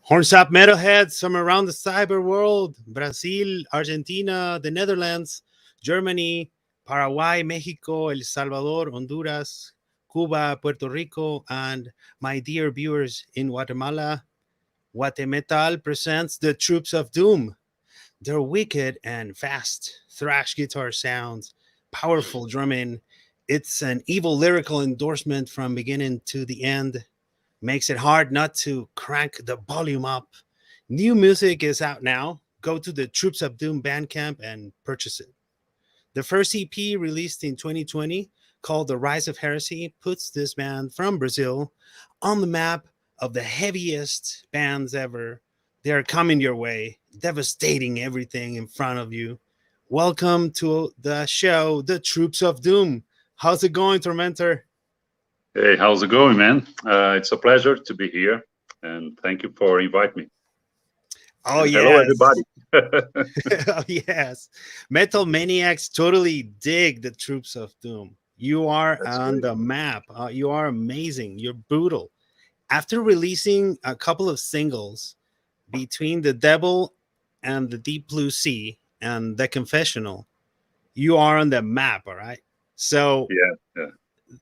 Horns up, metalheads from around the cyber world: Brazil, Argentina, the Netherlands, Germany, Paraguay, Mexico, El Salvador, Honduras, Cuba, Puerto Rico, and my dear viewers in Guatemala. Guatemetal presents the Troops of Doom. Their wicked and fast thrash guitar sounds, powerful drumming. It's an evil lyrical endorsement from beginning to the end. Makes it hard not to crank the volume up. New music is out now. Go to the Troops of Doom Bandcamp and purchase it. The first EP, released in 2020, called The Rise of Heresy, puts this band from Brazil on the map of the heaviest bands ever. They are coming your way, devastating everything in front of you. Welcome to the show, The Troops of Doom. How's it going, Tormentor? Hey, how's it going, man? It's a pleasure to be here, and thank you for inviting me. Oh, and yes. Hello, everybody. Oh, yes. Metal Maniacs totally dig the Troops of Doom. You are That's on great. the map. You are amazing. You're brutal. After releasing a couple of singles, Between the Devil and the Deep Blue Sea and The Confessional, you are on the map, all right? So Yeah.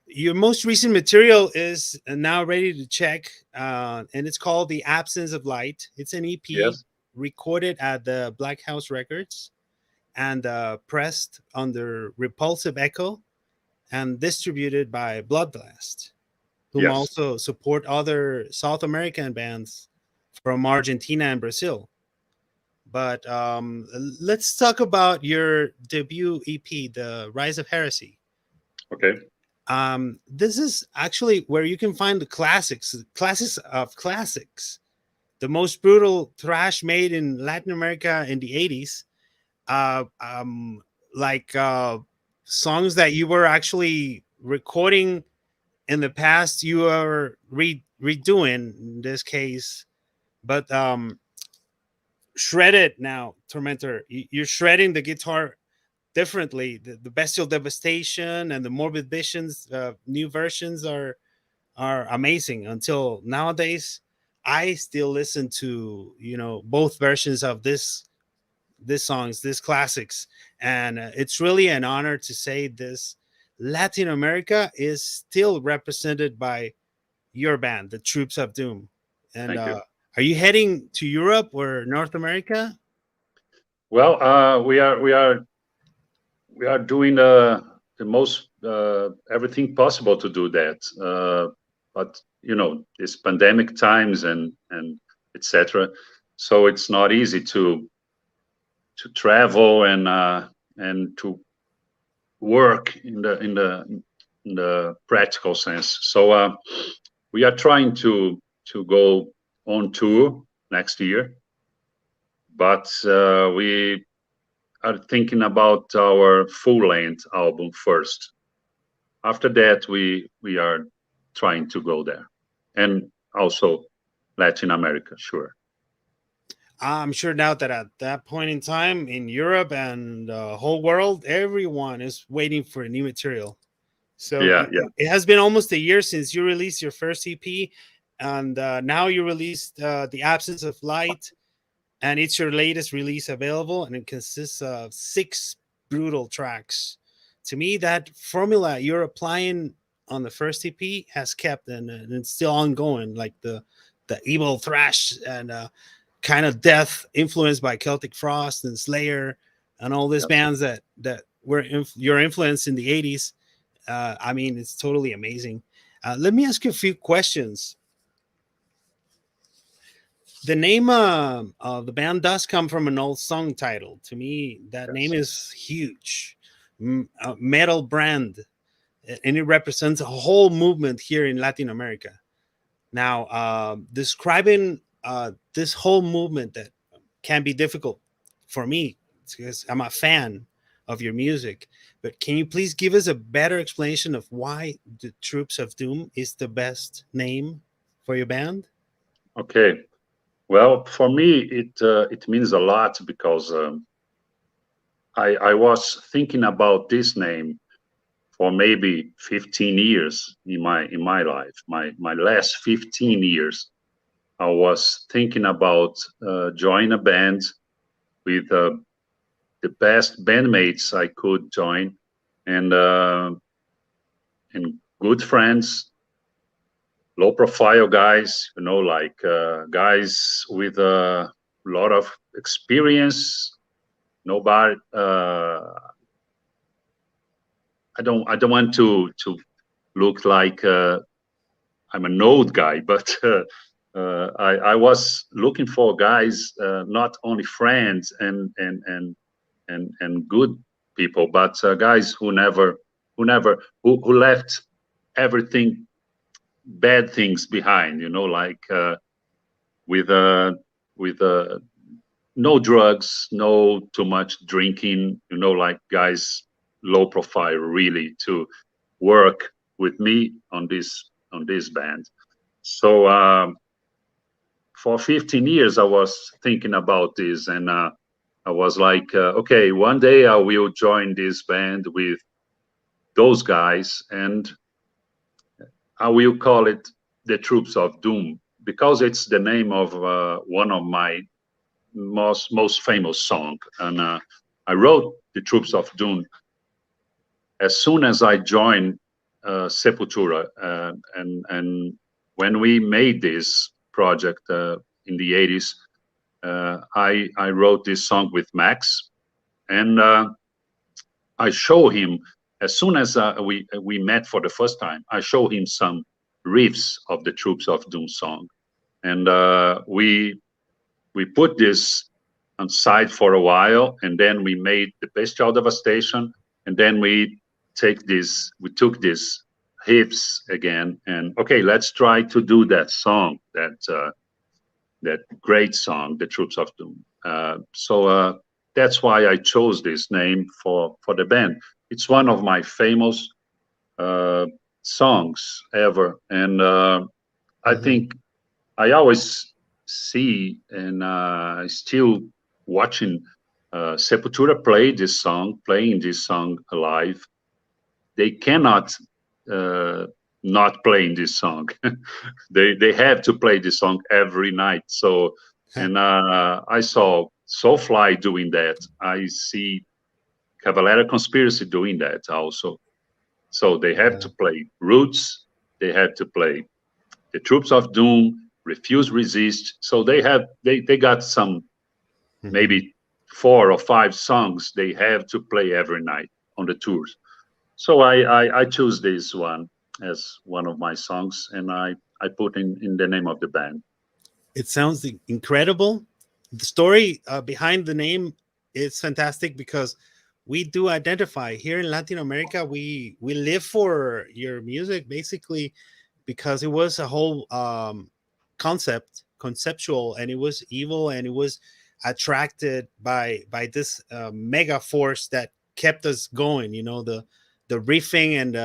your most recent material is now ready to check, and it's called The Absence of Light. It's an EP Yes. recorded at the Black House Records and pressed under Repulsive Echo and distributed by Bloodblast, whom Yes. also support other South American bands from Argentina and Brazil. But let's talk about your debut EP, The Rise of Heresy. Okay. This is actually where you can find the classics of classics, the most brutal thrash made in Latin America in the 80s. Uh, um, like songs that you were actually recording in the past, you are redoing in this case, but shredded now, Tormentor. You're shredding the guitar differently. The Bestial Devastation and the Morbid Visions new versions are amazing. Until nowadays, I still listen to both versions of this songs, these classics, and it's really an honor to say this. Latin America is still represented by your band, the Troops of Doom. And Thank you. are you heading to Europe or North America? Well, we are doing the most everything possible to do that. But it's pandemic times and etc. So it's not easy to travel and to work in the practical sense. So we are trying to go on tour next year, but we are thinking about our full-length album first. After that, we are trying to go there, and also Latin America, sure. I'm sure now that at that point in time in Europe and the whole world, everyone is waiting for new material. So Yeah. it has been almost a year since you released your first EP, and now you released The Absence of Light, and it's your latest release available, and it consists of 6 brutal tracks. To me, that formula you're applying on the first EP has kept, and it's still ongoing, like the evil thrash and kind of death influenced by Celtic Frost and Slayer and all these Yep. bands that were your influence in the 80s. I mean, it's totally amazing. Let me ask you a few questions. The name of the band does come from an old song title. To me, that Yes. name is huge. Metal brand, and it represents a whole movement here in Latin America. Now, describing this whole movement that can be difficult for me because I'm a fan of your music. But can you please give us a better explanation of why the Troops of Doom is the best name for your band? Okay. Well, for me, it means a lot because I was thinking about this name for maybe 15 years in my life. My last 15 years, I was thinking about join a band with the best bandmates I could join, and good friends, low profile guys, like guys with a lot of experience. Nobody. I don't want to look like I'm an old guy, but I was looking for guys, not only friends and good people, but guys who left everything, bad things behind. Like with with no drugs, no too much drinking. Like guys low profile, really, to work with me on this band. So for 15 years, I was thinking about this, and I was like, okay, one day I will join this band with those guys, and I will call it the Troops of Doom, because it's the name of one of my most famous song. And I wrote the Troops of Doom as soon as I joined Sepultura, and when we made this project in the 80s, I wrote this song with Max, and I show him, as soon as we met for the first time, I show him some riffs of the Troops of Doom song, and we put this on side for a while, and then we made the Bestial Devastation, and then we took this riffs again, and okay, let's try to do that song, that great song, the Troops of Doom. So that's why I chose this name for the band. It's one of my famous songs ever, and I think I always see, and still watching Sepultura playing this song live. They cannot not playing this song. they have to play this song every night. So, and I saw Soulfly doing that. I see Cavalera Conspiracy doing that also. So they have to play Roots. They have to play the Troops of Doom, Refuse, Resist. So they got some, maybe 4 or 5 songs they have to play every night on the tours. So I choose this one as one of my songs, and I put in the name of the band. It sounds incredible. The story behind the name is fantastic, because we do identify here in Latin America. We live for your music, basically, because it was a whole conceptual, and it was evil, and it was attracted by this mega force that kept us going. The riffing and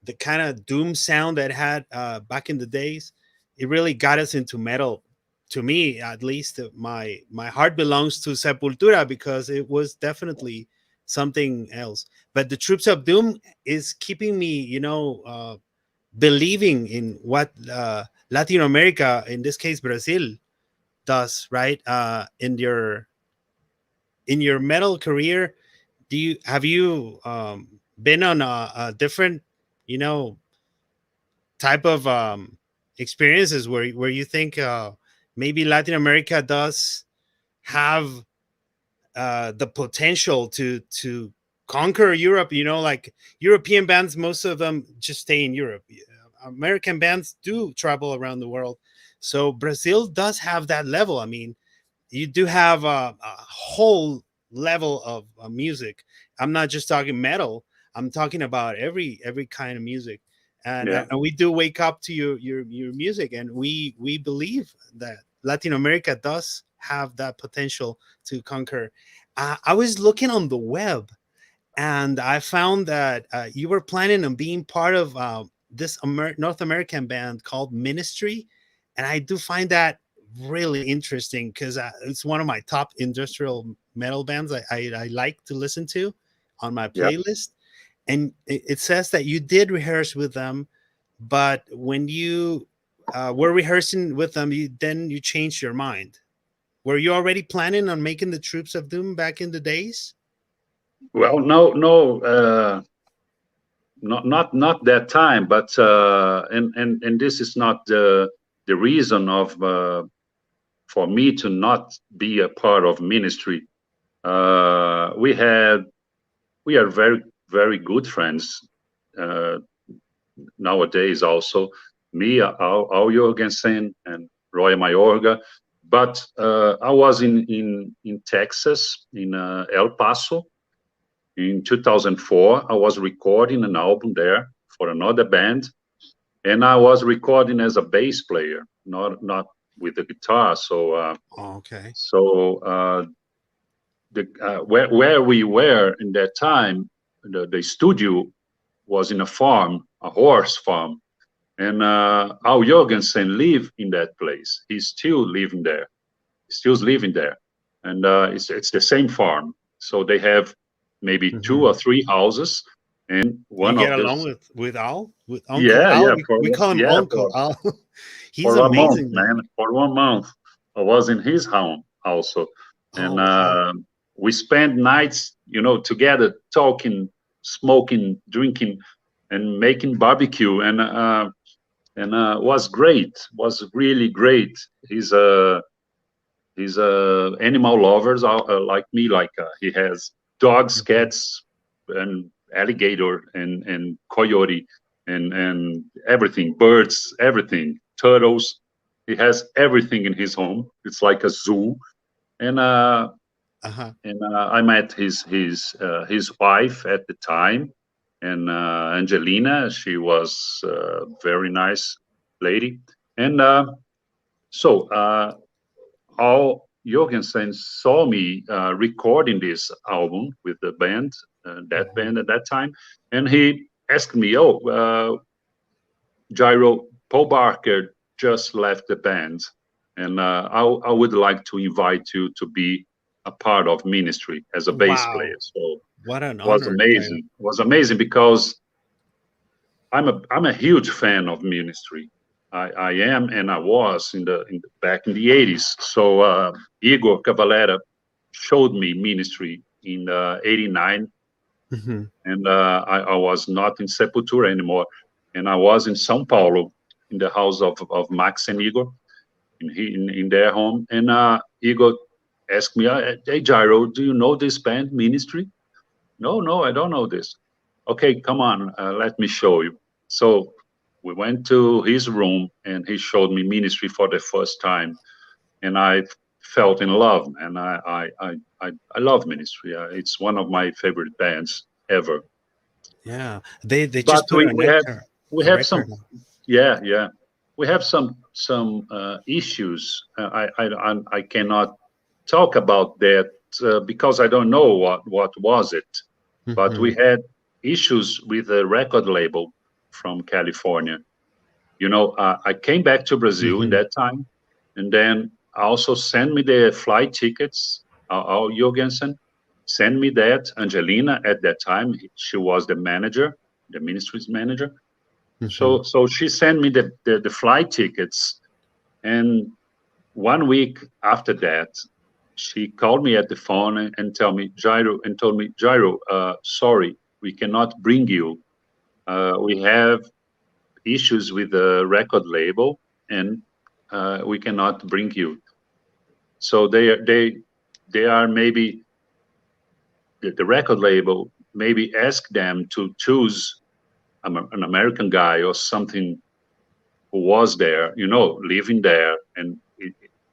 the kind of doom sound that had back in the days. It really got us into metal. To me, at least, my heart belongs to Sepultura, because it was definitely something else. But the Troops of Doom is keeping me, believing in what Latin America, in this case Brazil, does. Right? In your metal career, have you been on a different, you know, type of experiences where you think maybe Latin America does have the potential to conquer Europe? Like European bands, most of them just stay in Europe. American bands do travel around the world. So Brazil does have that level. I mean, you do have a whole level of music. I'm not just talking metal. I'm talking about every kind of music, and Yeah. and we do wake up to your music, and we believe that Latin America does have that potential to conquer. I was looking on the web, and I found that you were planning on being part of this North American band called Ministry, and I do find that really interesting, because it's one of my top industrial metal bands I like to listen to on my Yeah. playlist. And it says that you did rehearse with them, but when you were rehearsing with them, then you changed your mind. Were you already planning on making the Troops of Doom back in the days? Well, no, not that time, but and this is not the reason of for me to not be a part of ministry. We are very good friends nowadays. Also, me, Al Jorgensen, and Roy Mayorga. But I was in Texas, in El Paso, in 2004. I was recording an album there for another band, and I was recording as a bass player, not with the guitar. So Okay. where we were in that time, the studio was in a farm, a horse farm, and Al Jorgensen lived in that place. He's still living there. He's still living there, and it's the same farm. So they have maybe Mm-hmm. 2 or 3 houses, and You one get of along this. with Al, with Uncle Yeah, Al. yeah, We call him Uncle Al. He's for a month, amazing, man. man. For 1 month, I was in his home also, and Oh wow. we spent nights, together, talking, smoking, drinking, and making barbecue, and was great. Was really great. He's animal lovers like me. Like he has dogs, Mhm. cats, and alligator, and coyote, and everything, birds, everything, turtles. He has everything in his home. It's like a zoo. And Uh-huh. I met his wife at the time, and Angelina. She was a very nice lady, and so. Al Jorgensen saw me recording this album with the band, that Mhm. band at that time, and he asked me, "Oh, Gyro, Paul Barker just left the band, and I would like to invite you to be a part of ministry as a bass Wow. player." So What an was honor, Jairo. amazing. Was amazing because I'm a huge fan of ministry. I am, and I was back in the 80s. So Igor Cavalera showed me ministry in '89, Mhm. and I was not in Sepultura anymore, and I was in São Paulo in the house of Max and Igor in their home, and Igor asked me, "Hey Gyro, do you know this band Ministry?" No, I don't know this. Okay, come on, let me show you. So we went to his room, and he showed me ministry for the first time, and I felt in love. And I love ministry. It's one of my favorite bands ever. Yeah. They But just put a we a have record some, on. yeah, we have some issues. I cannot talk about that because I don't know what was it. But we Mhm. had issues with a record label from California. I came back to Brazil in Mhm. that time, and then also send me the flight tickets. Al Jorgensen send me that. Angelina at that time, she was the manager, the ministry's manager. Mhm. So she sent me the flight tickets, and 1 week after that, she called me at the phone and told me, Jairo, sorry, we cannot bring you. We have issues with the record label, and we cannot bring you. So they are maybe the record label maybe ask them to choose an American guy or something who was there, living there, and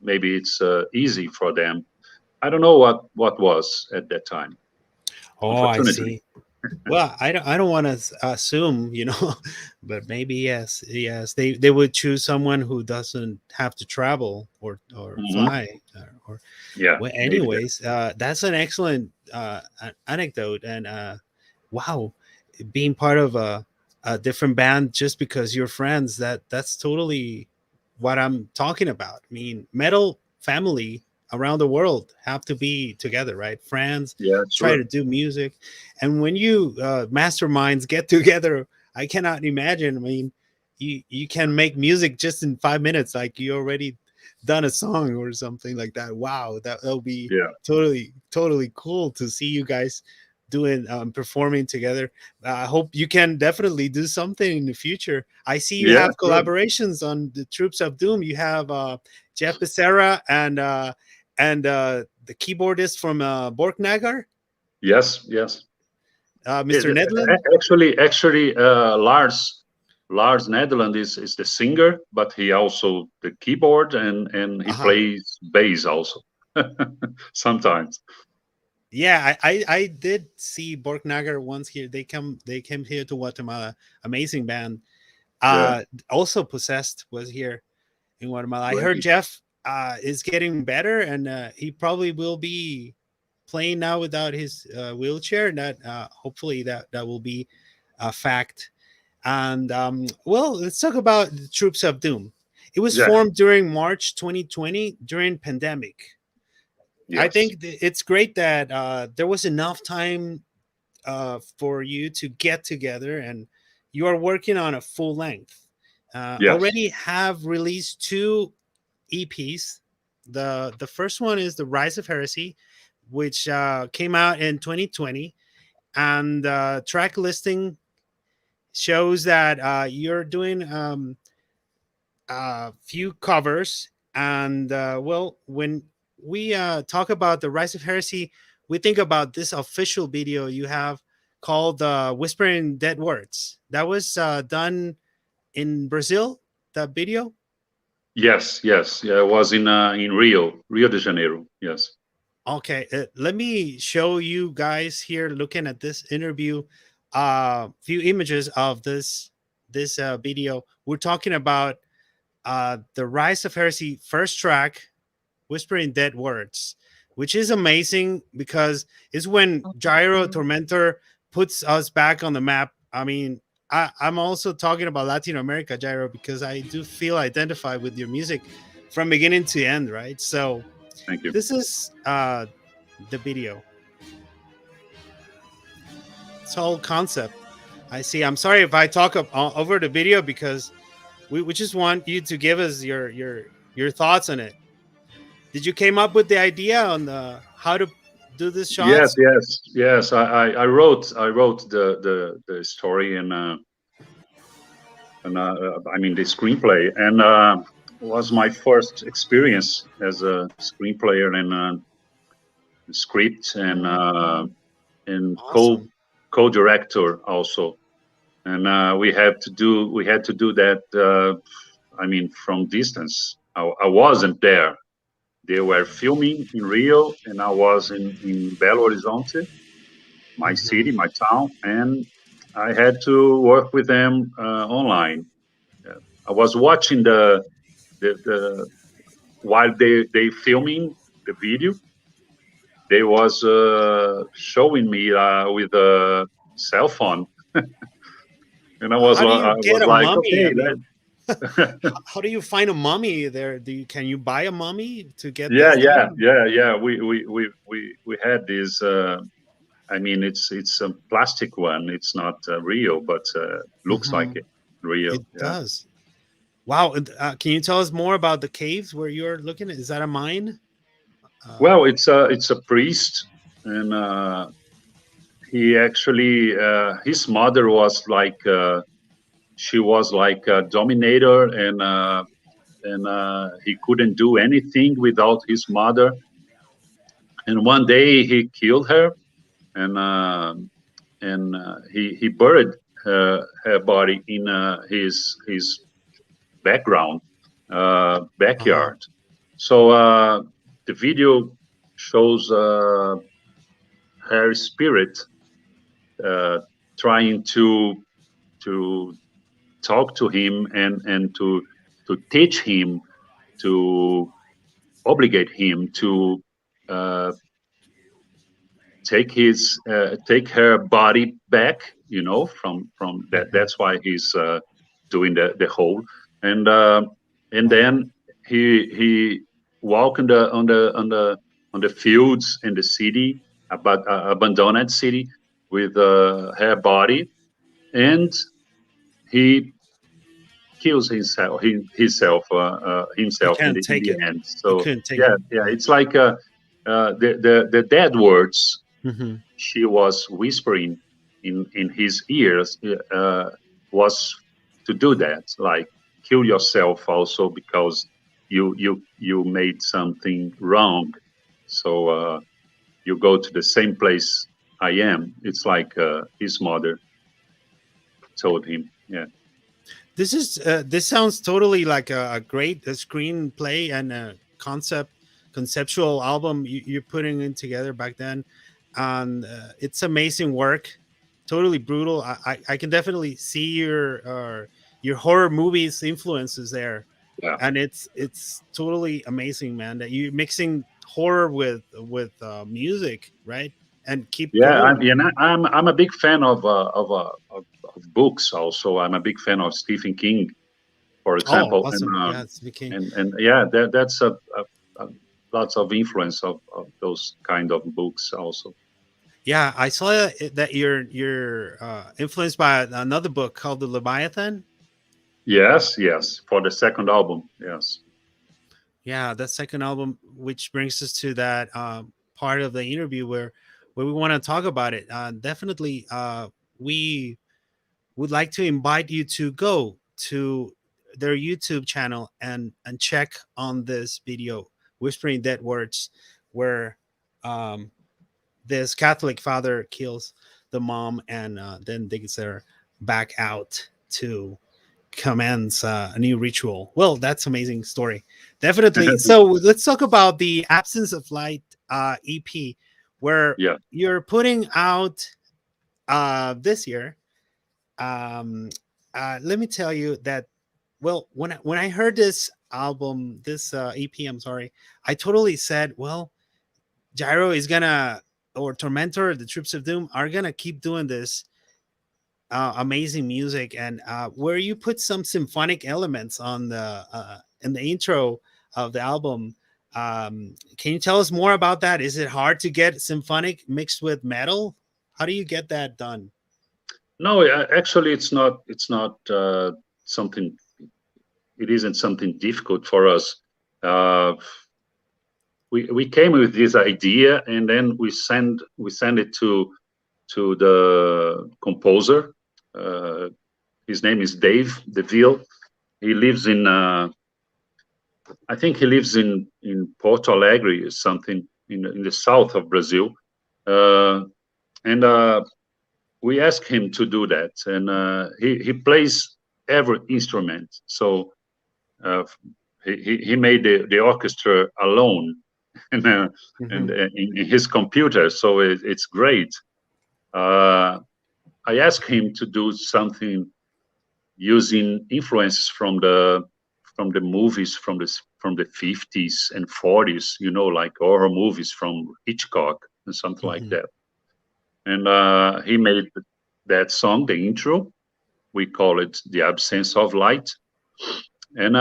maybe it's easy for them. I don't know what was at that time. Oh, I Unfortunately, see. Well, I don't want to assume, but maybe yes, yes. They would choose someone who doesn't have to travel or hmm fly or yeah, well. maybe that. Anyways, that's an excellent anecdote, and wow, being part of a different band just because you're friends. That's totally what I'm talking about. I mean, metal family around the world have to be together, right? Friends Yeah, try sure. to do music, and when you masterminds get together, I cannot imagine. I mean, you can make music just in 5 minutes, like you already done a song or something like that. Wow, that'll be Yeah. totally cool to see you guys doing performing together. I hope you can definitely do something in the future. I see you Yeah. have collaborations on the Troops of Doom. You have Jeff Becerra and the keyboardist from Borknagar, Yes. Yes. Mr. Nedlund. Actually, Lars Nederland is the singer, but he also the keyboard and he Uh-huh. plays bass also sometimes. Yeah, I did see Borknagar once here. They came here to Guatemala. Amazing band. Yeah, Also Possessed was here in Guatemala. I heard great. Jeff is getting better, and he probably will be playing now without his wheelchair. And that hopefully that will be a fact. And well, let's talk about the Troops of Doom. It was Yeah. formed during March 2020 during pandemic. I Yes. think it's great that there was enough time for you to get together, and you are working on a full length. Yes. Already have released two EPs. The first one is the Rise of Heresy, which came out in 2020, and track listing shows that you're doing a few covers. And well, when we talk about the Rise of Heresy, we think about this official video you have called Whispering Dead Words. That was done in Brazil, that video. Yes. Yes. Yeah, I was in Rio de Janeiro. Yes. Okay, let me show you guys here looking at this interview few images of this video. We're talking about the Rise of Heresy first track, Whispering Dead Words, which is amazing because it's when Gyro Tormentor puts us back on the map. I mean, I'm also talking about Latin America, Gyro, because I do feel identified with your music from beginning to end, right? So Thank you. this is the video. This whole concept. I see. I'm sorry if I talk over the video because we just want you to give us your thoughts on it. Did you came up with the idea on the how to do these Yes. shots? Yes. Yes. I wrote the story and I mean the screenplay and was my first experience as a screenplayer and script and Awesome. co-director also and we had to do that I mean from distance. I wasn't there. They were filming in Rio and I was in Belo Horizonte, my Hmm. city, my town, and I had to work with them online. Uh, I was watching the while they filming the video. They was showing me with a cell phone, and How do I you was get a like, mummy? okay, I mean, that, how do you find a mummy there? Do you can you buy a mummy to get yeah, this yeah, done? yeah, yeah. We had this. I mean, it's a plastic one. It's not real, but looks like Hmm. it real. It Yeah. does. Wow. And, can you tell us more about the caves where you're looking at? Is that a mine? Uh, Well, it's a priest, and he actually his mother was like she was like a dominator, and he couldn't do anything without his mother. And one day he killed her, and he buried her body in his background uh-huh. backyard. So the video shows her spirit uh, trying to talk to him and to teach him, to obligate him to uh, take her body back, from that. Hmm. That's why he's doing the whole. And uh, and Wow. then he walk on the fields in the city, about abandoned city, with her body, and he kills He himself can't in take the it. end. He So couldn't take it. yeah, it's like the dead words Hmm. she was whispering in his ears was to do that, like kill yourself also because you made something wrong. So you go to the same place I am. It's like his mother told him. Yeah. This sounds totally like a great screenplay and a conceptual album you're putting in together back then, and it's amazing work. Totally brutal. I can definitely see your horror movies influences there, Yeah. and it's totally amazing, man. That you mixing horror with music, right? And keep Yeah, going. I'm a big fan of books. Also, I'm a big fan of Stephen King, for Oh, example, awesome! Yeah, speaking. and yeah, that's a lots of influence of those kind of books also. Yeah, I saw that you're influenced by another book called the Leviathan. Yes, yes, for the second album. Yes. Yeah, that second album, which brings us to that part of the interview where we want to talk about it. Definitely, we would like to invite you to go to their YouTube channel and check on this video, "Whispering Dead Words," where um, this Catholic father kills the mom and then digs her back out to commence a new ritual. Well, that's amazing story. Definitely. So let's talk about the Absence of Light EP, where Yeah. you're putting out this year. Um, Let me tell you that. Well, when I heard this album, this EP, I'm sorry, I totally said, well, Gyro is gonna, or Tormentor, the Troops of Doom are gonna keep doing this amazing music, and where you put some symphonic elements on the in the intro of the album. Can you tell us more about that? Is it hard to get symphonic mixed with metal? How do you get that done? No, actually, it's not something. It isn't something difficult for us. Uh, we came with this idea, and then we send it to the composer. Uh, his name is Dave Deville. He lives in I think he lives in Porto Alegre or something in the south of Brazil. Uh, and we asked him to do that, and he plays every instrument. So uh, he made the orchestra alone and Mhm. in his computer. So it's great. Uh, I asked him to do something using influences from the movies from the 50s and 40s, like horror movies from Hitchcock and something like Mhm. that. And he made that song, the intro. We call it "The Absence of Light," and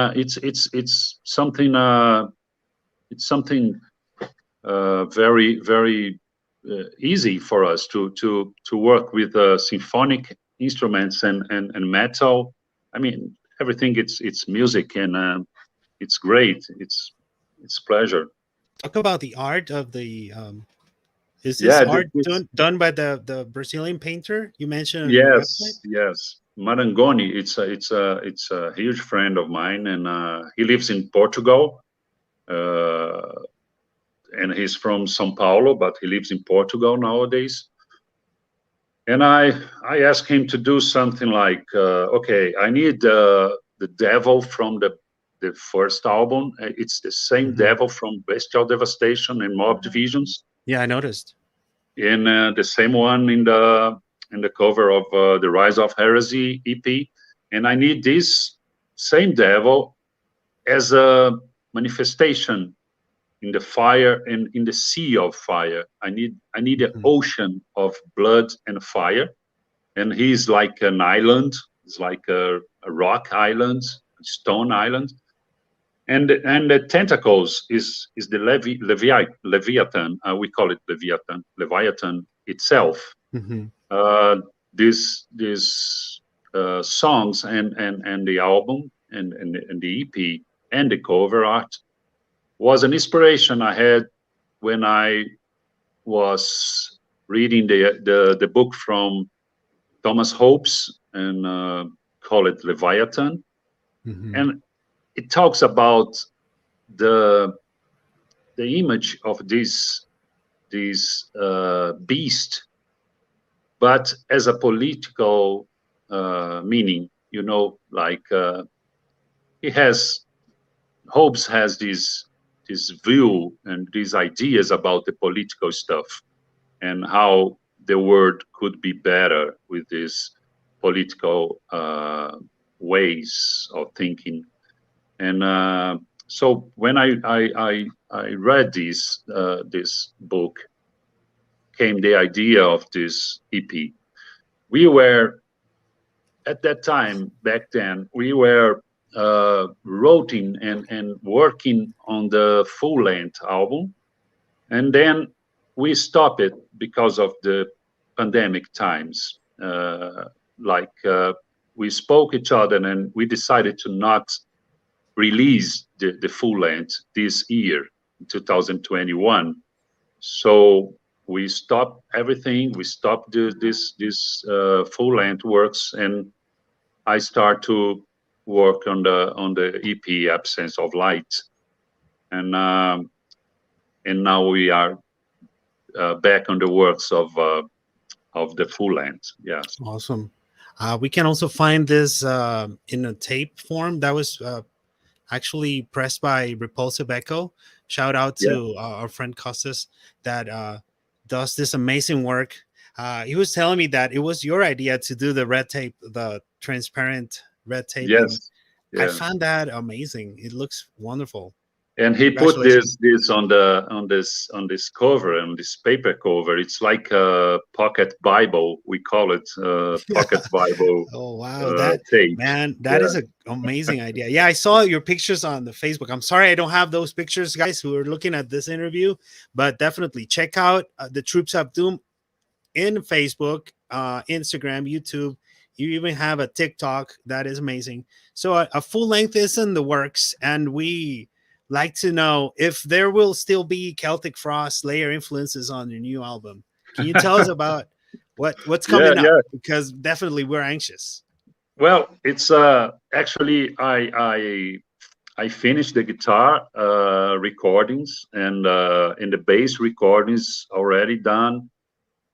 it's something very very easy for us to work with symphonic instruments and metal. I mean, everything. It's music, and it's great. It's pleasure. Talk about the art of the. Is this Yeah, art this done by the Brazilian painter you mentioned on your website? yes. Marangoni. It's a huge friend of mine, and he lives in Portugal. Uh, and he's from São Paulo, but he lives in Portugal nowadays. And I asked him to do something like, okay, I need the devil from the first album. It's the same Mhm. devil from Bestial Devastation and Mob Divisions, Yeah, I noticed. and the same one in the cover of the Rise of Heresy EP. And I need this same devil as a manifestation in the fire and in the sea of fire. I need an Mhm. ocean of blood and fire, and he's like an island. It's like a rock island, a stone island, and the tentacles is the Leviathan. We call it Leviathan itself. Mhm. Uh, this songs and the album and the EP and the cover art was an inspiration I had when I was reading the book from Thomas Hobbes and call it Leviathan, and it talks about the image of this beast, but as a political meaning, you know, like he has Hobbes has this view and these ideas about the political stuff and how the world could be better with these political ways of thinking. And so when I read this book, came the idea of this EP. We were at that time, back then, we were writing and working on the full-length album, and then we stopped it because of the pandemic times. We spoke each other, and we decided to not release the full-length this year, 2021. So we stopped everything. We stopped this full-length works, and I start to work on the EP Absence of Light, and now we are back on the works of the full length. Yes. Awesome. We can also find this in a tape form that was actually pressed by Repulsive Echo. Shout out to our friend Costas that does this amazing work. He was telling me that it was your idea to do the red tape, the transparent red tape. Yes. I found that amazing. It looks wonderful. And he put this on this cover, on this paper cover. It's like a pocket Bible. We call it pocket Bible. Oh wow, that tape. Man, that is an amazing idea. Yeah, I saw your pictures on the Facebook. I'm sorry I don't have those pictures, guys, who are looking at this interview, but definitely check out the Troops of Doom in Facebook, Instagram, YouTube. You even have a TikTok. That is amazing. So a full length is in the works, and we like to know if there will still be Celtic Frost Slayer influences on your new album. Can you tell us about what's coming up? Because definitely we're anxious. Well, it's actually I finished the guitar recordings and in the bass recordings already done.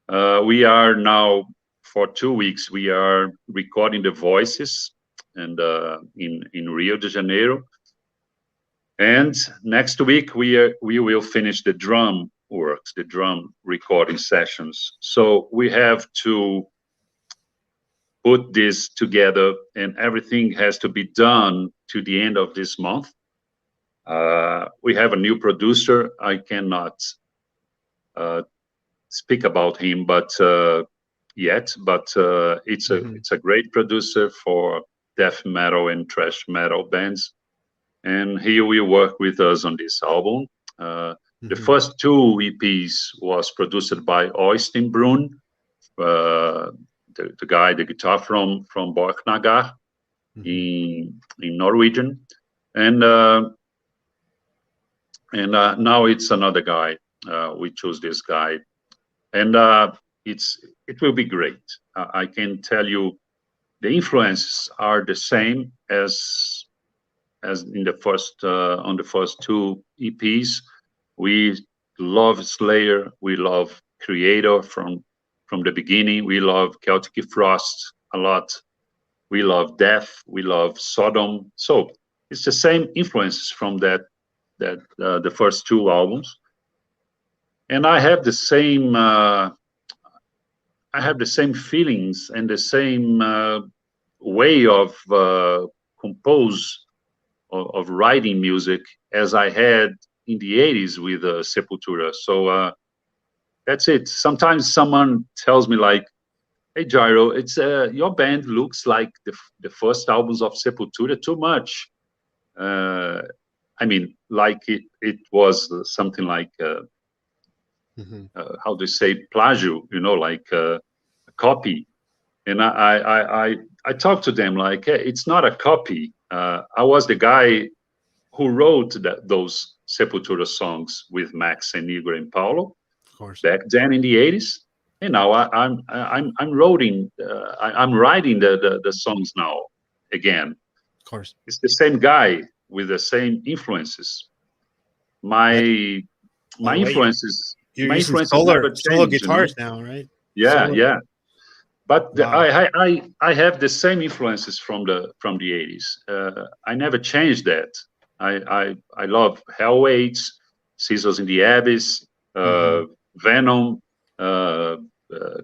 We are now for 2 weeks we are recording the voices and in Rio de Janeiro. And next week we will finish the drum works, the drum recording sessions. So we have to put this together, and everything has to be done to the end of this month. We have a new producer. I cannot speak about him, but it's a great producer for death metal and thrash metal bands. And he will work with us on this album. The first 2 EPs was produced by Øystein Brun, the guy, the guitar from Borknagar in Norwegian, and now it's another guy. We chose this guy, and it will be great. I can tell you, the influences are the same as in the first on the first 2 EPs. We love Slayer, we love Creator from the beginning. We love Celtic Frost a lot. We love Death, we love Sodom. So it's the same influences from the first 2 albums. And I have the same feelings and the same way of compose of writing music as I had in the 80s with Sepultura. So that's it. Sometimes someone tells me like, "Hey Jairo, it's your band looks like the first albums of Sepultura too much." I mean, like it was something like how do you say, plagio? You know, like a copy. And I I talked to them like, hey, it's not a copy. I was the guy who wrote those Sepultura songs with Max and Igor and Paulo Of course. back then in the 80s. And now I'm writing I'm writing the songs now again. Of course. It's the same guy with the same influences. My By the way, influences you're using never solo change. guitars now, right? Yeah, Solo. yeah. But Wow. I have the same influences from the 80s. I never changed that. I love Hell Waits, Scissors in the Abyss, Venom,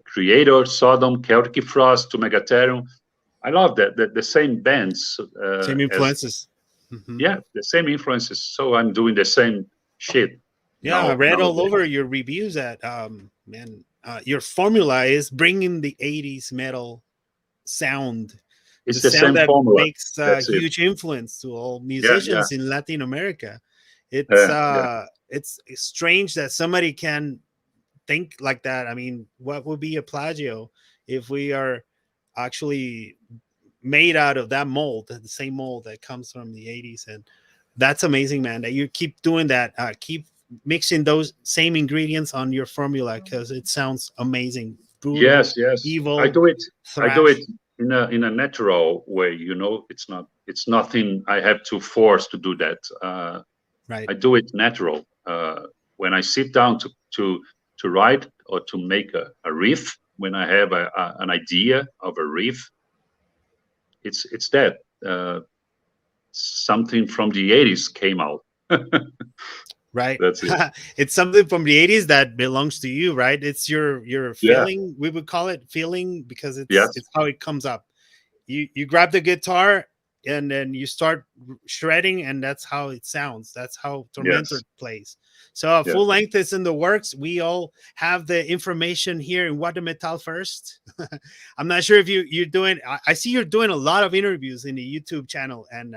Creator, Sodom, Celtic Frost, to Megatherium. I love that the same bands. Same influences. Yeah, the same influences. So I'm doing the same shit. Yeah, I read all over your reviews that man, your formula is bringing the 80s metal sound. It's the the sound same that formula. makes a huge influence to all musicians in Latin America. It's strange that somebody can think like that. I mean, what would be a plagio if we are actually made out of that mold, the same mold that comes from the 80s? And that's amazing, man, that you keep doing that. Keep mixing those same ingredients on your formula, because it sounds amazing. Brutal, yes. evil. I do it. Thrash. I do it in a natural way. It's nothing I have to force to do that. Right. I do it natural. When I sit down to write or to make a riff, when I have an idea of a riff, it's that something from the 80s came out. Right. That's it. It's something from the 80s that belongs to you, right? It's your feeling. We would call it feeling, because it's how it comes up. You grab the guitar and then you start shredding, and that's how it sounds. That's how Tormentor plays. So a full length is in the works. We all have the information here in What the Metal First. I'm not sure if you're doing. I see you're doing a lot of interviews in the YouTube channel, and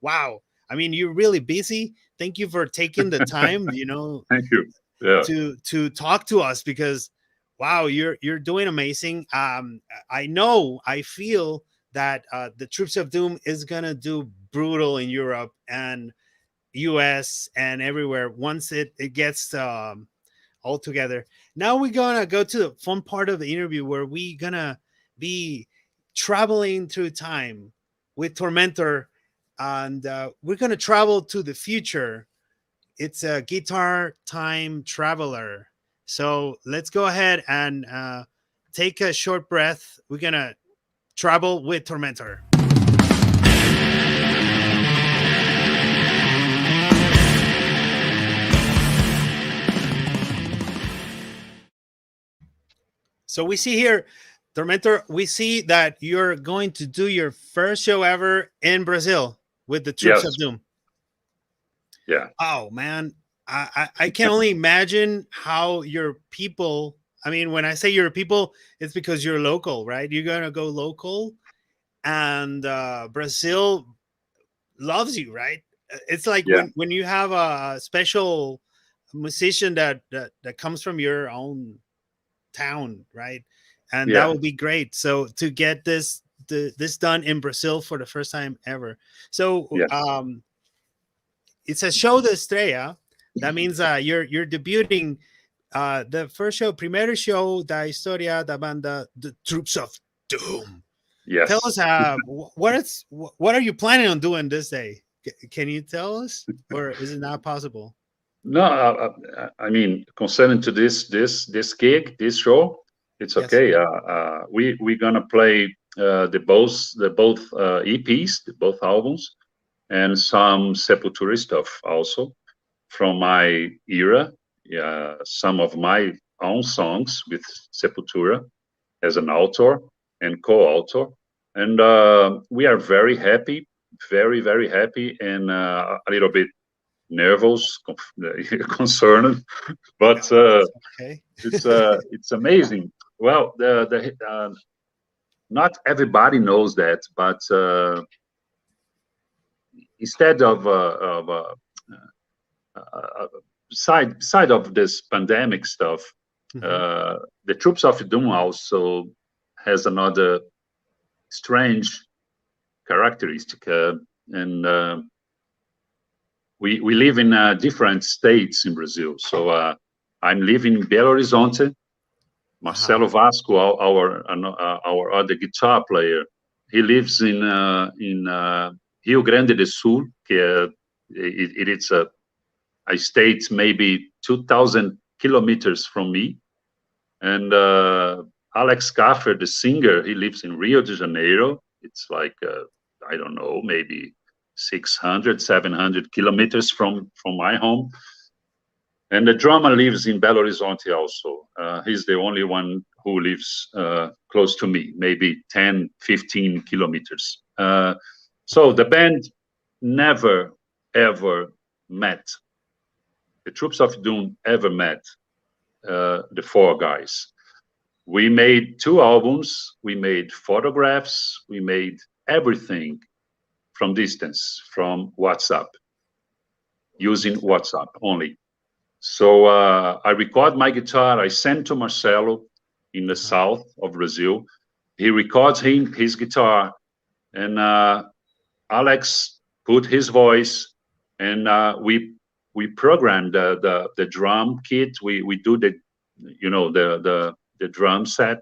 wow, I mean, you're really busy. Thank you for taking the time, Thank you. Yeah. to talk to us, because wow, you're doing amazing. I feel that the Troops of Doom is gonna do brutal in Europe and US and everywhere once it gets all together. Now we're gonna go to the fun part of the interview, where we're gonna be traveling through time with Tormentor, and we're gonna travel to the future. It's a guitar time traveler. So let's go ahead and take a short breath. We're gonna travel with Tormentor. So we see here, Tormentor, we see that you're going to do your first show ever in Brazil with the Troops of Doom. Yeah. Oh, man. I can only imagine how your people, I mean, when I say your people, it's because you're local, right? You're going to go local, and Brazil loves you, right? It's like when you have a special musician that comes from your own town, right? And that would be great. So to get this done in Brazil for the first time ever. So it's a show de estrella. That means you're debuting the first show, primero show da historia da banda, the Troops of Doom. Yes. Tell us what are you planning on doing this day? Can you tell us, or is it not possible? No, I mean, concerning to this gig, this show, it's okay. We're gonna play the both EPs, both albums, and some Sepultura stuff also from my era. Some of my own songs with Sepultura as an author and co-author, and we are very happy, very happy, and a little bit nervous, concerned, but it's amazing. Well, not everybody knows that, but instead of side of this pandemic stuff, the Troops of Doom also has another strange characteristic, and we live in different states in Brazil. So I'm living in Belo Horizonte. Marcelo Vasco, our other guitar player, he lives in Rio Grande do Sul. It's a state maybe 2,000 kilometers from me. And Alex Caffer, the singer, he lives in Rio de Janeiro. It's like I don't know, maybe 600, 700 kilometers from my home. And the drummer lives in Belo Horizonte also. He's the only one who lives close to me, maybe 10, 15 kilometers. So the band never, ever met. The Troops of Doom ever met the four guys. We made 2 albums. We made photographs. We made everything from distance, from WhatsApp, using WhatsApp only. So I record my guitar. I send to Marcelo in the south of Brazil. He records his guitar, and Alex put his voice, and we program the drum kit. We do the drum set.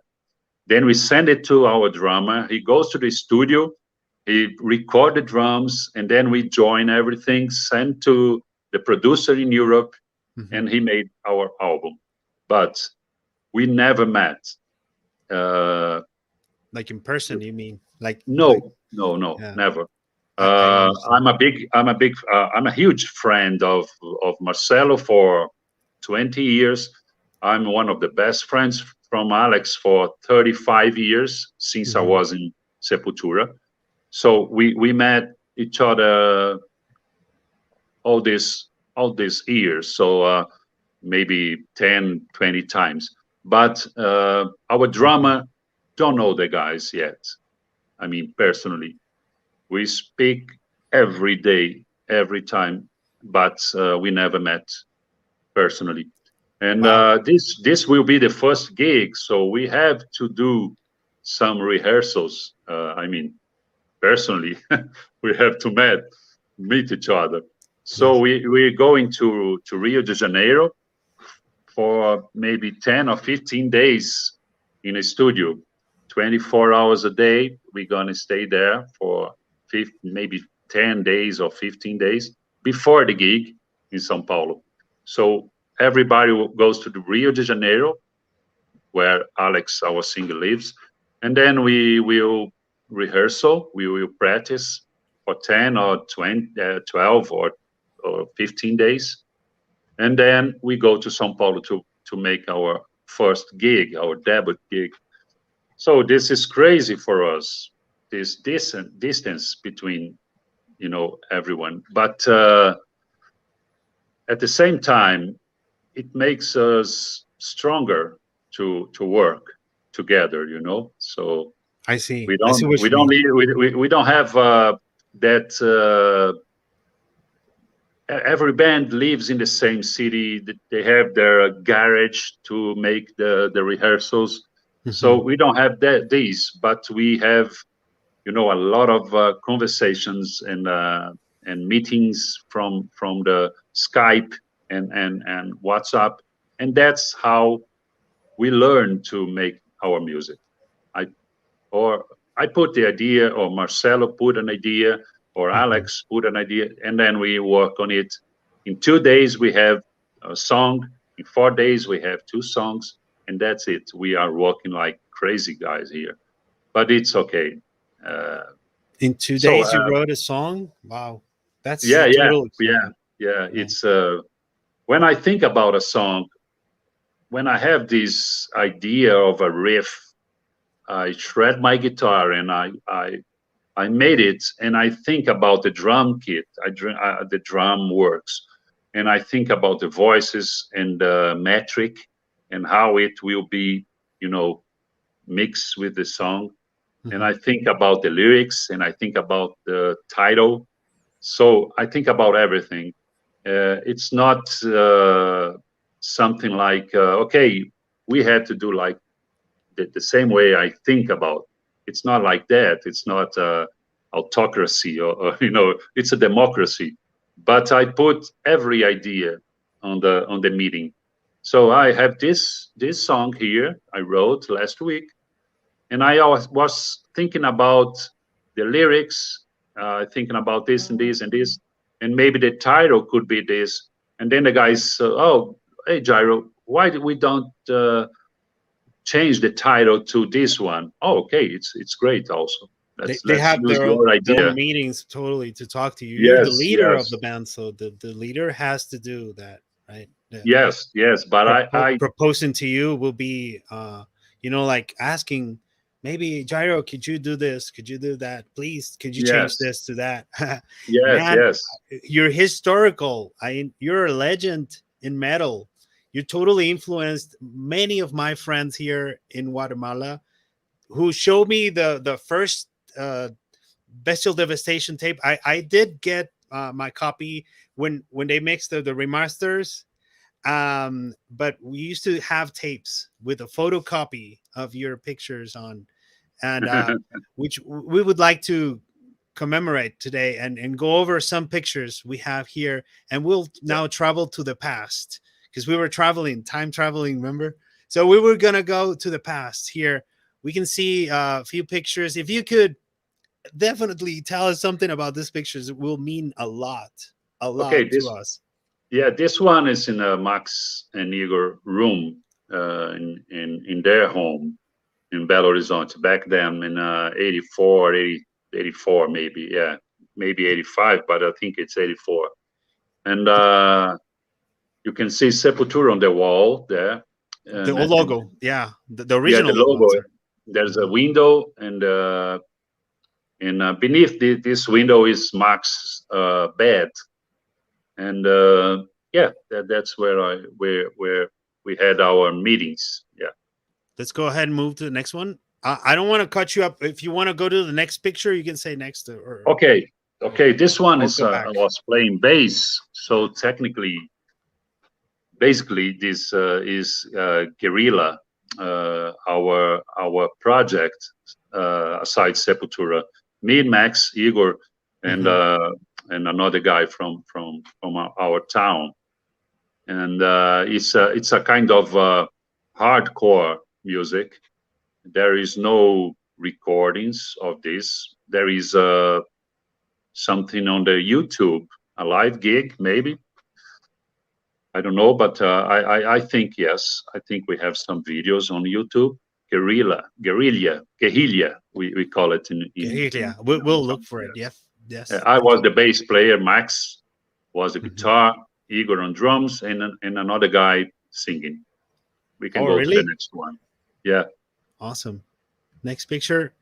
Then we send it to our drummer. He goes to the studio. He record the drums, and then we join everything, send to the producer in Europe, and he made our album. But we never met. Like in person, you mean? No, Yeah. never. I'm a huge friend of Marcelo for 20 years. I'm one of the best friends from Alex for 35 years since I was in Sepultura. So we met each other all these years. So maybe 10, 20 times. But our drummer don't know the guys yet. I mean, personally, we speak every day, every time, but we never met personally. And this will be the first gig, so we have to do some rehearsals. I mean, personally, we have to meet each other. So we're going to Rio de Janeiro for maybe 10 or 15 days in a studio, 24 hours a day. We're going to stay there for maybe 10 days or 15 days before the gig in São Paulo. So everybody goes to the Rio de Janeiro, where Alex, our singer, lives. And then we will rehearsal. We will practice for 10 or 20, 12 or 15 days. And then we go to São Paulo to make our first gig, our debut gig. So this is crazy for us, this distance between, everyone. But at the same time, it makes us stronger to work together, So I see. we don't have that. Every band lives in the same city. They have their garage to make the rehearsals. So we don't have these, but we have, a lot of conversations and meetings from the Skype and WhatsApp, and that's how we learn to make our music. I put the idea, or Marcelo put an idea, or Alex put an idea, and then we work on it. In 2 days, we have a song. In 4 days, we have 2 songs, and that's it. We are working like crazy guys here, but it's okay. In 2 days, you wrote a song? Wow. That's yeah. exciting. It's when I think about a song, when I have this idea of a riff, I shred my guitar and I made it, and I think about the drum kit, the drum works, and I think about the voices and the metric and how it will be, mixed with the song. And I think about the lyrics, and I think about the title. So I think about everything. It's not something like, okay, we had to do like the same way I think about. it's not like that. It's not autocracy, or it's a democracy. But I put every idea on the meeting. So I have this song here I wrote last week, and I was thinking about the lyrics, thinking about this and this and this, and maybe the title could be this. And then the guys, oh, hey Gyro, why we don't change the title to this one? Oh, okay, it's great. Also, they let's have use their your own idea. meetings totally to talk to you. You're the Yes, leader of yes, the band, so the leader has to do that, right? yes. But I Proposing to you will be like asking, maybe Gyro, could you do this, could you do that, please, could you change yes, this to that? yes, Man, yes. you're historical. You're a legend in metal. You totally influenced many of my friends here in Guatemala, who showed me the first Bestial Devastation tape. I did get my copy when they mixed the remasters, but we used to have tapes with a photocopy of your pictures on, and which we would like to commemorate today, and go over some pictures we have here, and we'll now travel to the past, because we were time traveling, remember? So we were gonna go to the past here. We can see a few pictures. If you could definitely tell us something about these pictures, it will mean a lot Okay, to us. this one is in Max and Igor room, in their home in Belo Horizonte back then in 84, 84 maybe, yeah, maybe 85, but I think it's 84. And you can see Sepultura on the wall there. The old logo, yeah, the Yeah, original the logo. ones. There's a window, and beneath this window is Max's bed, and yeah, that's where we had our meetings. Yeah. Let's go ahead and move to the next one. I don't want to cut you up. If you want to go to the next picture, you can say next. Okay. This one is back. I was playing bass, so basically this is Guerrilla, our project aside Sepultura. Me, Max, Igor, and another guy from our town, and it's a kind of hardcore music. There is no recordings of this. There is something on the YouTube, a live gig, maybe. I don't know, but I think yes. I think we have some videos on YouTube. Guerrilla. We call it in Guerrilla. We'll look for it. Yes. I was the bass player. Max was the guitar. Igor on drums, and another guy singing. We can go to the next one. Yeah. Awesome. Next picture.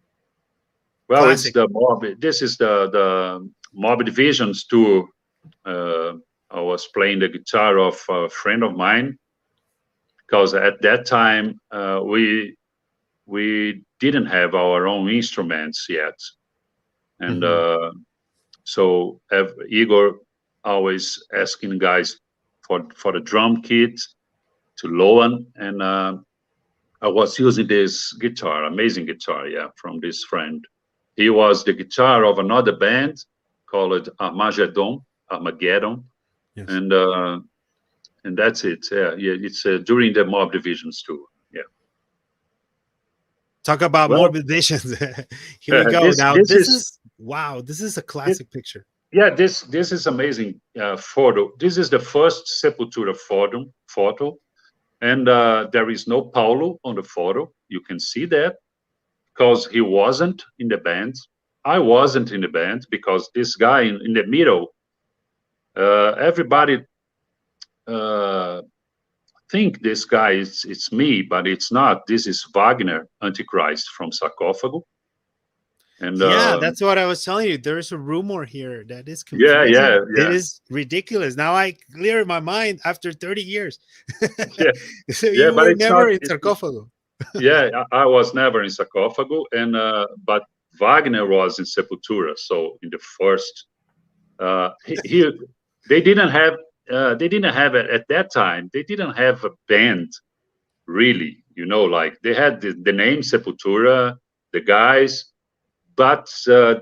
Well, classic. It's the Morbid. This is the Morbid Visions tour. I was playing the guitar of a friend of mine, because at that time we didn't have our own instruments yet, and so Igor always asking guys for the drum kit to loan, and I was using this guitar, amazing guitar, yeah, from this friend. He was the guitar of another band called Armageddon, yes. And that's it. Yeah, it's during the Morbid Visions tour. Yeah. Talk about Morbid Visions. Here we go. This is wow. This is a classic picture. Yeah, this is amazing photo. This is the first Sepultura photo. And there is no Paulo on the photo. You can see that, because he wasn't in the band. I wasn't in the band, because this guy in the middle, everybody think this guy it's me, but it's not. This is Wagner, Antichrist from Sarcophago. And yeah, that's what I was telling you. There's a rumor here that is confusing. Yeah. It is ridiculous. Now I clear my mind after 30 years. So you were never in Sarcophago. Yeah, I was never in Sarcophago, and but Wagner was in Sepultura. So in the first, they didn't have it at that time. They didn't have a band, really. Like they had the name Sepultura. the guys, but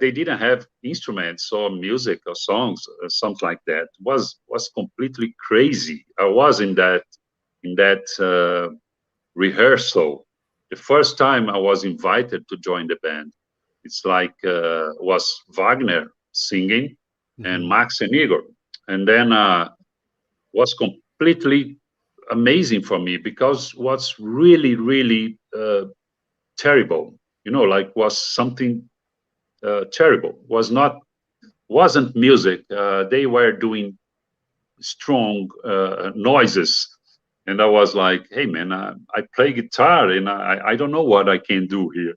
they didn't have instruments or music or songs or something like that. Was completely crazy. I was in that rehearsal. The first time I was invited to join the band, it's like was Wagner singing and Max and Igor, and then was completely amazing for me, because what's really really terrible, like was something terrible. Wasn't music. They were doing strong noises, and I was like, hey man, I play guitar and I don't know what I can do here.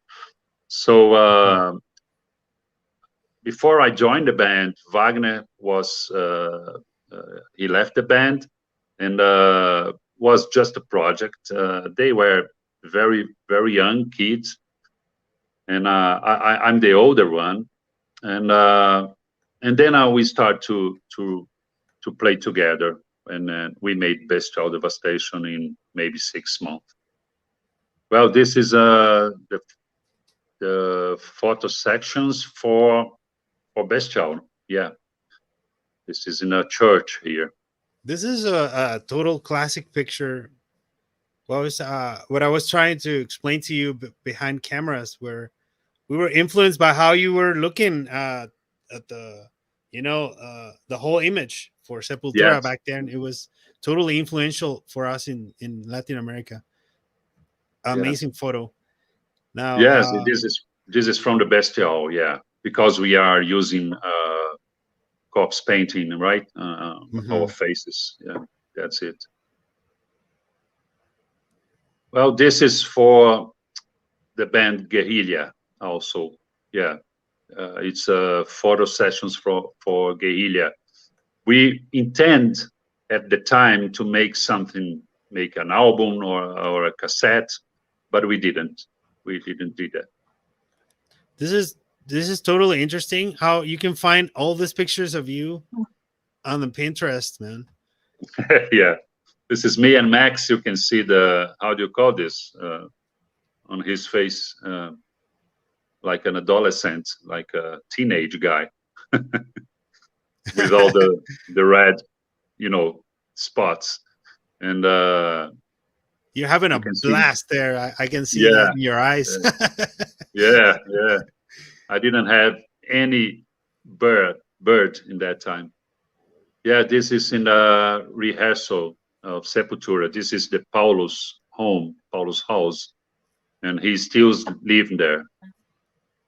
So before I joined the band, Wagner was he left the band, and was just a project. They were very very young kids, and I'm the older one, and then we start to play together, and then we made Bestial Devastation in maybe 6 months. Well, this is the photo sections for Bestial. Yeah, this is in a church here. This is a total classic picture. What I was trying to explain to you behind cameras, where we were influenced by how you were looking at the the whole image for Sepultura Yes. back then. It was totally influential for us in Latin America. Amazing photo. Now, Yes, this is from the Bestial. Yeah, because we are using corpse painting, right? Our faces. Yeah, that's it. Well, this is for the band Guerrilla also. Yeah, it's photo sessions for Guerrilla. We intend at the time to make an album or a cassette, but we didn't. We didn't do that. This is totally interesting how you can find all these pictures of you on the Pinterest, man. Yeah, this is me and Max. You can see the, how do you call this, on his face, like an adolescent, like a teenage guy, with all the red, spots, and you're having a blast there. I can see that in your eyes. Yeah. I didn't have any bird in that time. Yeah, this is in the rehearsal of Sepultura. This is the Paulus house, and he still living there.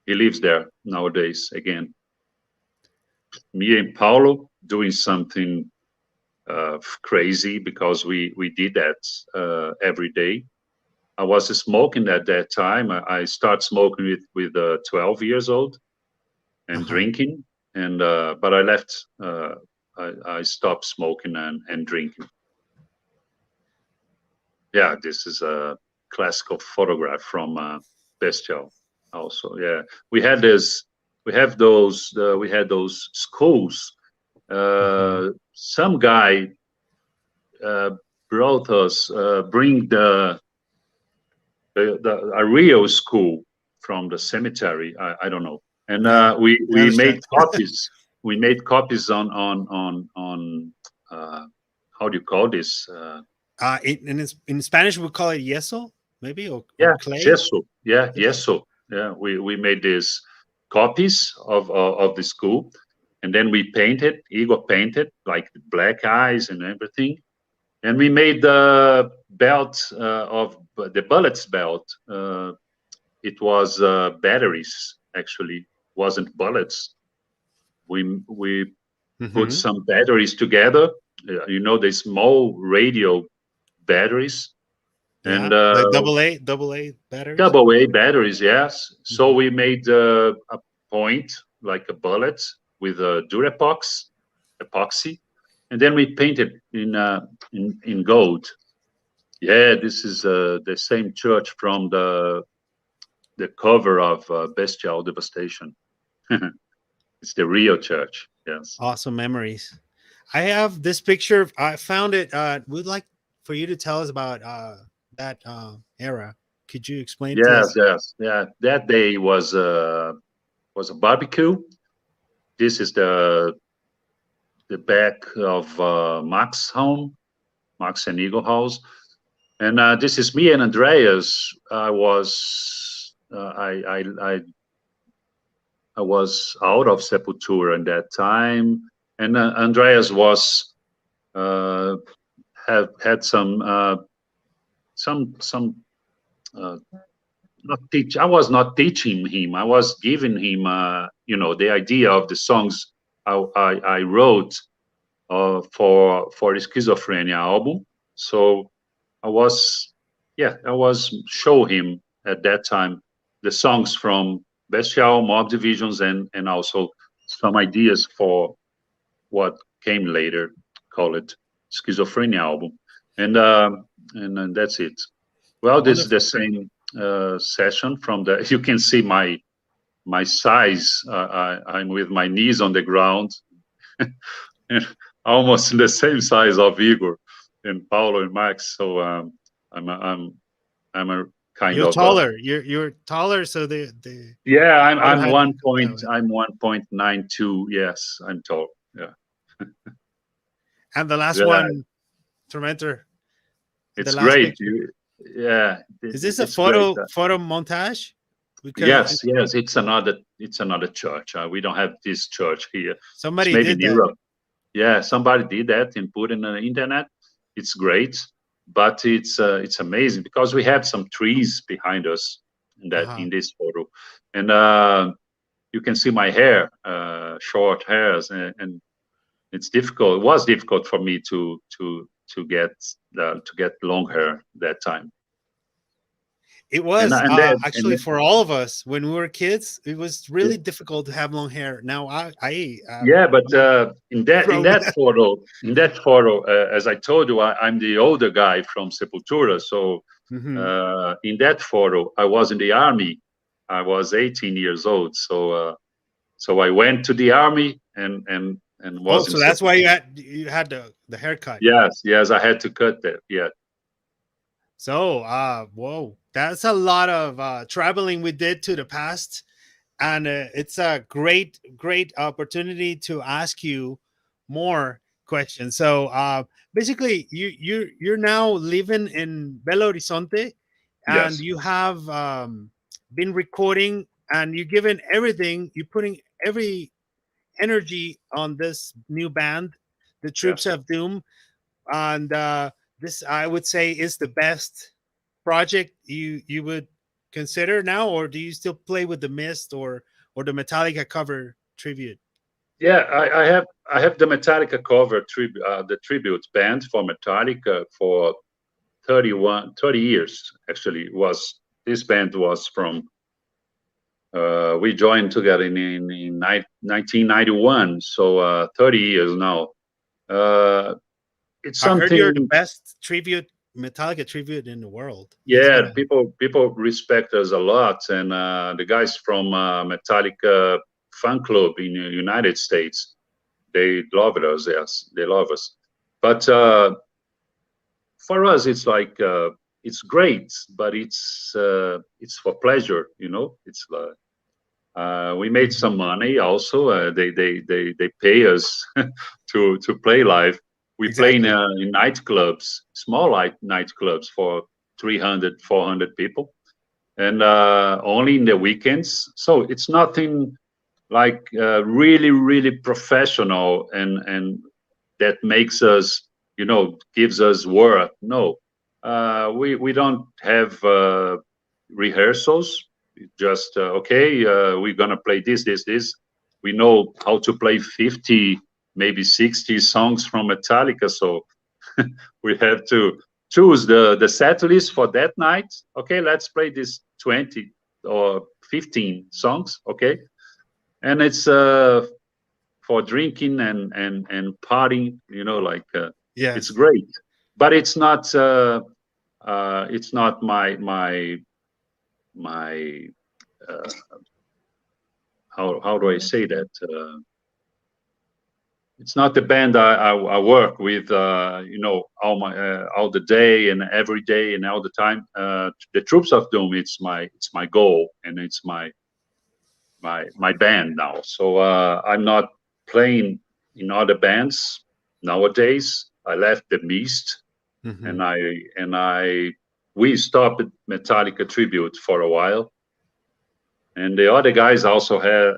He lives there nowadays again. Me and Paulo doing something crazy, because we did that every day. I was smoking at that time. I started smoking with 12 years old, and drinking, and but I left. I stopped smoking and drinking. Yeah, this is a classical photograph from Bestial. Also, yeah, we had those schools. Some guy brought us bring a real school from the cemetery. I don't know, and we made copies. We made copies on how do you call this? In Spanish we call it yeso, maybe, or clay. Yeso. Yeah, yeso. Yeah, we made these copies of the school, and then we painted. Igor painted like black eyes and everything, and we made the belt of the bullets belt. It was batteries, actually, wasn't bullets. We put some batteries together. The small radio batteries. And like double A batteries. Double A batteries, yes. So we made a point, like a bullet, with a Durapox epoxy, and then we painted in gold. Yeah, this is the same church from the cover of Bestial Devastation. It's the Rio church. Yes. Awesome memories. I have this picture. I found it. We'd like for you to tell us about that era. Could you explain to us? Yes. Yeah. That day was a barbecue. This is the back of Max home, Max and Eagle house, and this is me and Andreas. I was out of Sepultura at that time, and Andreas was have had some uh, not teach. I was not teaching him. I was giving him the idea of the songs I wrote for the Schizophrenia album. So I was show him at that time the songs from Bestial, Mob Divisions, and also some ideas for what came later, call it Schizophrenia album, and that's it. Well, this is the Wonderful. same session from the. You can see my size. I'm with my knees on the ground, and almost the same size of Igor and Paulo and Max. So I'm a kind You're of taller. You're taller, so the yeah. photo I'm had one that point. way. I'm 1.92. Yes, I'm tall. Yeah. And the last Yeah, one, Tormentor, the it's last great. picture. Yeah, Is this a it's great. photo montage? Because Yes. It's another church. We don't have this church here. It's somebody maybe did in that. Europe. Yeah, somebody did that and put it on the internet. It's great, but it's amazing because we have some trees behind us Uh-huh. in this photo, and you can see my hair, short hairs, and it's difficult. It was difficult for me to get long hair that time. It And was and then and actually for all of us when we were kids. It was then, really difficult to have long hair. Now yeah, but I'm in that in grown. that photo, as I told you, I'm the older guy from Sepultura. So Hmm. in that photo, I was in the army. I was 18 years old. So I went to the army and Oh, was in so that's why Sepultura. you had the haircut. Yes, I had to cut that. Yeah, So whoa, that's a lot of traveling we did to the past, and it's a great opportunity to ask you more questions. So basically you're now living in Belo Horizonte, and yes, you have been recording, and you're giving everything, you're putting every energy on this new band, the Troops yes. of Doom, and this I would say is the best project you would consider now, or do you still play with the Mist or the Metallica cover tribute? Yeah, I have the Metallica cover the tribute band for Metallica for 30 years. Actually, was this band was from we joined together in 1991, so 30 years now. Uh, it's I heard you're the something. best tribute Metallica tribute in the world. That's what Yeah, I. people respect us a lot, and the guys from Metallica fan club in the United States, they love us. Yes, they love us. But for us, it's like it's great, but it's for pleasure. It's we made some Mhm. money also. They pay us to play live. We play Exactly. in nightclubs, small nightclubs for 300, 400 people, and only in the weekends. So it's nothing like really, really professional and that makes us, gives us work. No, we don't have rehearsals. Just okay, we're gonna play this. We know how to play 50, maybe 60 songs from Metallica, so we have to choose the set list for that night. Okay, let's play this 20 or 15 songs. Okay, and it's for drinking and partying. Like it's Yes. great, but it's not my uh, how do I say that? it's not the band I work with, you know, all the day and every day and all the time. The Troops of Doom, it's my goal, and it's my band now. So I'm not playing in other bands nowadays. I left the Beast, Mhm. and we stopped Metallica tribute for a while, and the other guys also have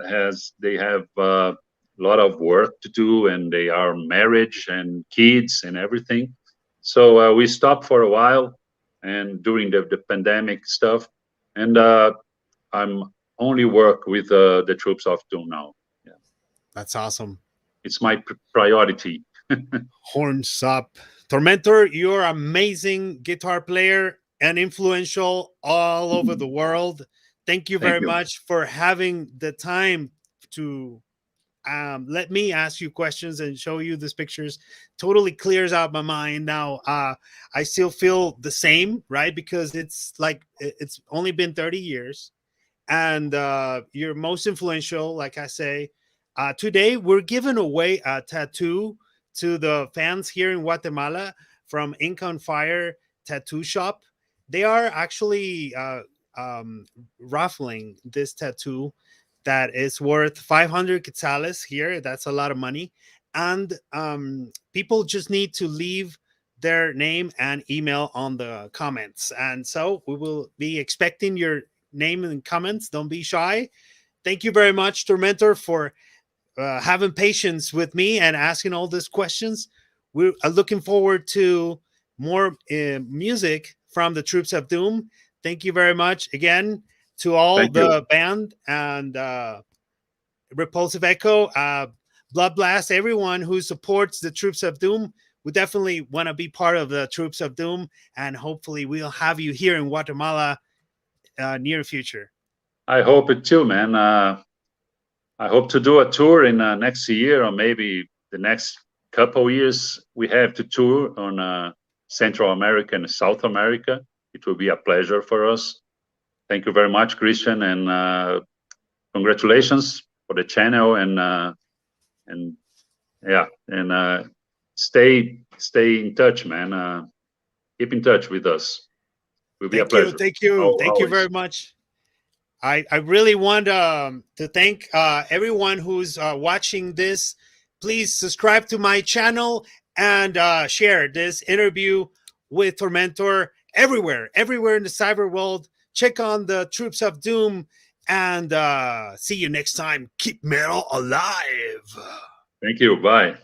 a lot of work to do, and they are marriage and kids and everything. So we stopped for a while, and during the pandemic stuff, and I'm only work with the Troops of Doom now. Yeah, That's awesome. it's my priority. Horns up. Tormentor, you're amazing guitar player and influential all over the world. Thank you Thank very you. much for having the time to let me ask you questions and show you these pictures. Totally clears out my mind now. I still feel the same, right? Because it's like it's only been 30 years, and you're most influential, like I say. Today, we're giving away a tattoo to the fans here in Guatemala from Ink on Fire Tattoo Shop. They are actually raffling this tattoo that is worth 500 quetzales here. That's a lot of money. And people just need to leave their name and email on the comments. And so we will be expecting your name in the comments. Don't be shy. Thank you very much, Tormentor, for having patience with me and asking all these questions. We're looking forward to more music from the Troops of Doom. Thank you very much again to all Thank you. the band and Repulsive Echo, Blood Blast, everyone who supports the Troops of Doom. We definitely want to be part of the Troops of Doom, and hopefully we'll have you here in Guatemala near future. I hope it too, man. I hope to do a tour in next year, or maybe the next couple years. We have to tour on Central America and South America. It will be a pleasure for us. Thank you very much, Christian, and congratulations for the channel. And yeah, and stay in touch, man. Keep in touch with us. It will be a pleasure. Thank you very Always. much. I really want to thank everyone who's watching this. Please subscribe to my channel and share this interview with Tormentor everywhere in the cyber world. Check on the Troops of Doom, and see you next time. Keep metal alive. Thank you. Bye.